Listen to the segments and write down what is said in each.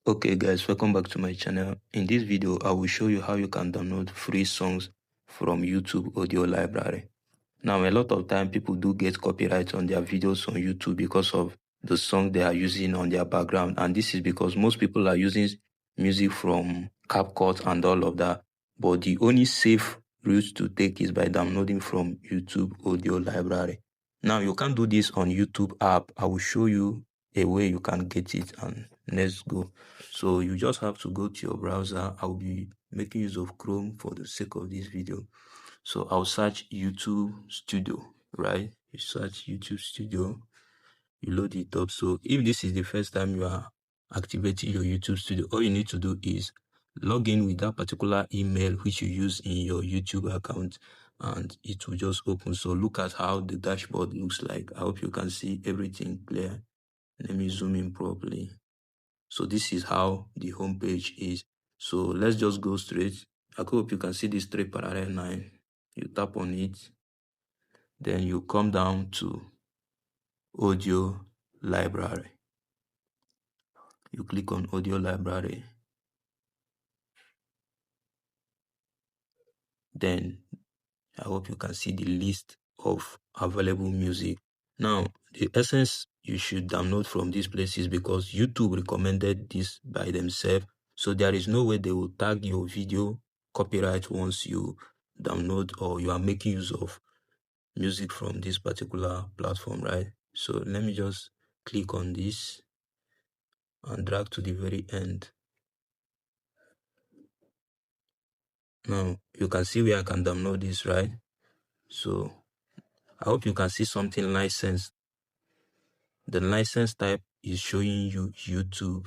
Okay guys, welcome back to my channel. In this video, I will show you how you can download free songs from YouTube audio library. Now, a lot of time people do get copyright on their videos on YouTube because of the song they are using on their background. And this is because most people are using music from CapCut and all of that. But the only safe route to take is by downloading from YouTube audio library. Now, you can't do this on YouTube app. I will show you a way you can get it, and let's go. So you just have to go to your browser. I'll be making use of Chrome for the sake of this video. So I'll search YouTube Studio, right? You search YouTube Studio, you load it up. So if this is the first time you are activating your YouTube Studio, all you need to do is log in with that particular email which you use in your YouTube account, and it will just open. So look at how the dashboard looks like. I hope you can see everything clear. Let me zoom in properly. So this is how the home page is. So let's just go straight. I hope you can see this 3 parallel line. You tap on it, then you come down to audio library. You click on audio library. Then I hope you can see the list of available music. Now, the essence you should download from these places because YouTube recommended this by themselves. So there is no way they will tag your video copyright once you download or you are making use of music from this particular platform, right? So let me just click on this and drag to the very end. Now you can see where I can download this, right? So I hope you can see something licensed. The license type is showing you YouTube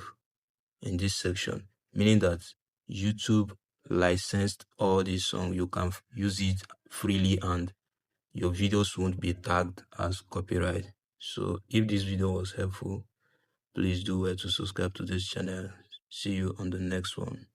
in this section, meaning that YouTube licensed all these songs. You can use it freely and your videos won't be tagged as copyright. So if this video was helpful, please do well to subscribe to this channel. See you on the next one.